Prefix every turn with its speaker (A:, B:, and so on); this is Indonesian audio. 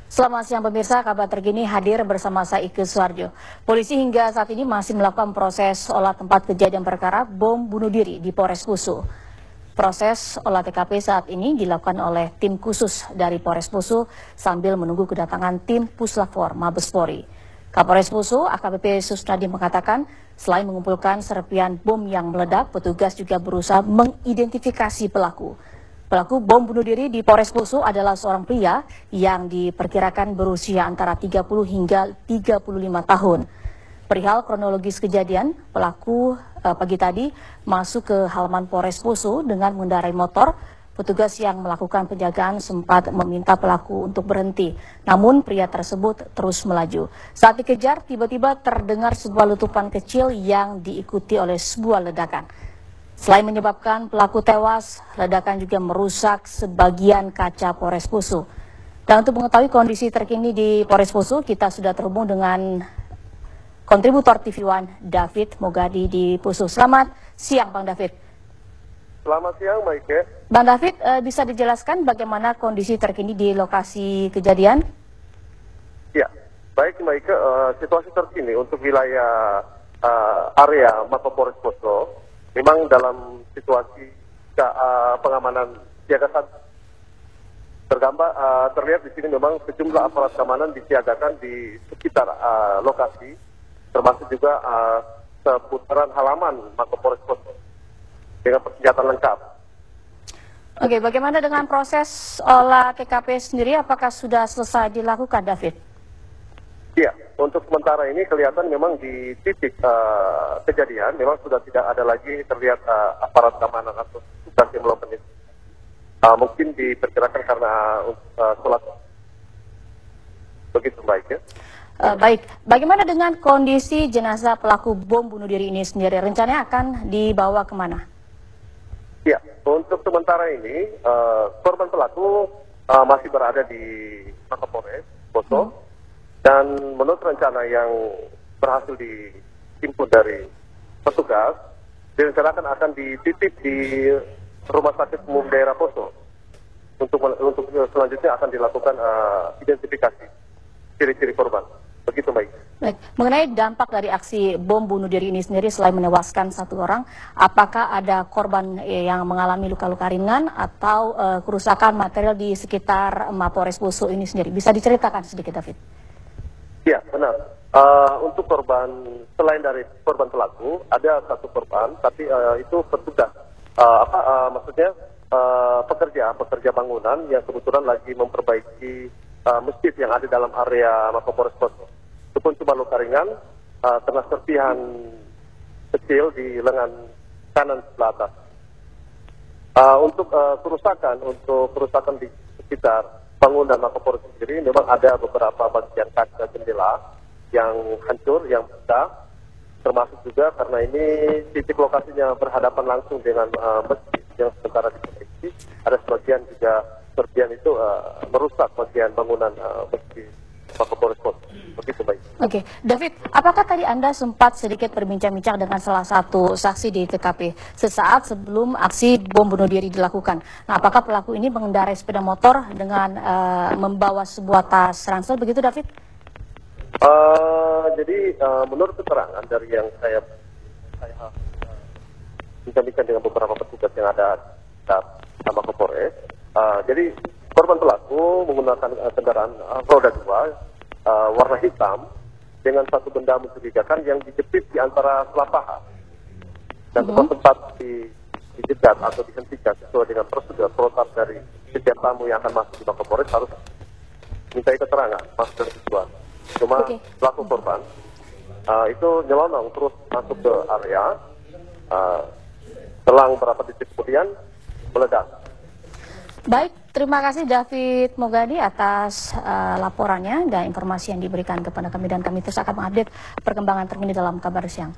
A: Selamat siang pemirsa, kabar terkini hadir bersama saya Ike Suarjo. Polisi hingga saat ini masih melakukan proses olah tempat kejadian perkara bom bunuh diri di Polres Poso. Proses olah TKP saat ini dilakukan oleh tim khusus dari Polres Poso sambil menunggu kedatangan tim Puslapfor Mabes Polri. Kapolres Poso AKBP Susnadi mengatakan selain mengumpulkan serpian bom yang meledak, petugas juga berusaha mengidentifikasi pelaku. Pelaku bom bunuh diri di Polres Poso adalah seorang pria yang diperkirakan berusia antara 30 hingga 35 tahun. Perihal kronologis kejadian, pelaku pagi tadi masuk ke halaman Polres Poso dengan mengendarai motor. Petugas yang melakukan penjagaan sempat meminta pelaku untuk berhenti, namun pria tersebut terus melaju. Saat dikejar, tiba-tiba terdengar sebuah letupan kecil yang diikuti oleh sebuah ledakan. Selain menyebabkan pelaku tewas, ledakan juga merusak sebagian kaca Polres Poso. Dan untuk mengetahui kondisi terkini di Polres Poso, kita sudah terhubung dengan kontributor TV One David Mogadi di Poso. Selamat siang Bang David.
B: Selamat siang Maike.
A: Bang David, bisa dijelaskan bagaimana kondisi terkini di lokasi kejadian?
B: Ya, baik Maike, situasi terkini untuk wilayah area Mapolres Poso memang dalam situasi pengamanan siaga satu. Terlihat di sini memang sejumlah aparat keamanan disiagakan di sekitar lokasi, termasuk juga seputaran halaman Mapolres Poso dengan persenjataan lengkap.
A: Oke, bagaimana dengan proses olah TKP sendiri? Apakah sudah selesai dilakukan, David?
B: Iya, untuk sementara ini kelihatan memang di titik kejadian memang sudah tidak ada lagi terlihat aparat keamanan atau petugas yang melakukan itu. Mungkin diperkirakan karena sholat. Begitu baik ya.
A: Baik, bagaimana dengan kondisi jenazah pelaku bom bunuh diri ini sendiri? Rencananya akan dibawa kemana?
B: Ya, untuk sementara ini korban pelaku masih berada di Mapolres Poso dan menurut rencana yang berhasil dihimpun dari petugas, direncanakan akan dititip di Rumah Sakit Umum Daerah Poso. Untuk selanjutnya akan dilakukan identifikasi ciri-ciri korban. Begitu baik.
A: Baik, mengenai dampak dari aksi bom bunuh diri ini sendiri selain menewaskan satu orang, apakah ada korban yang mengalami luka-luka ringan atau kerusakan material di sekitar Mapolres Poso ini sendiri? Bisa diceritakan sedikit, David?
B: Ya, benar. Untuk korban, selain dari korban pelaku, ada satu korban, tapi itu petugas. Maksudnya pekerja bangunan yang kebetulan lagi memperbaiki masjid yang ada dalam area Mapolres Poso. Itu pun cuma luka ringan, kena serpihan kecil di lengan kanan sebelah atas. Untuk kerusakan di sekitar bangunan Mapolres sendiri, memang ada beberapa bagian kaca jendela yang hancur, yang pecah, termasuk juga karena ini titik lokasinya berhadapan langsung dengan masjid yang sementara diperbaiki. Ada sebagian juga serpihan itu merusak bagian bangunan masjid Mapolres Poso. Begitu baik.
A: Oke, David, apakah tadi Anda sempat sedikit berbincang-bincang dengan salah satu saksi di TKP sesaat sebelum aksi bom bunuh diri dilakukan? Nah, apakah pelaku ini mengendarai sepeda motor dengan membawa sebuah tas ransel, begitu David?
B: Jadi menurut keterangan dari yang saya bincang-bincang dengan beberapa petugas yang ada di Mapolres, jadi korban pelaku menggunakan kendaraan roda 2 warna hitam dengan satu benda mencurigakan yang dijepit di antara telapak dan tempat dijegat atau dihentikan sesuai dengan prosedur protap dari setiap tamu yang akan masuk di Mapolres harus mintai keterangan masuk dari tujuan. Cuma pelaku korban itu nyelonong terus masuk ke area, selang beberapa detik kemudian meledak.
A: Baik, terima kasih David Mogadi atas laporannya dan informasi yang diberikan kepada kami, dan kami terus akan mengupdate perkembangan terkini dalam Kabar Siang.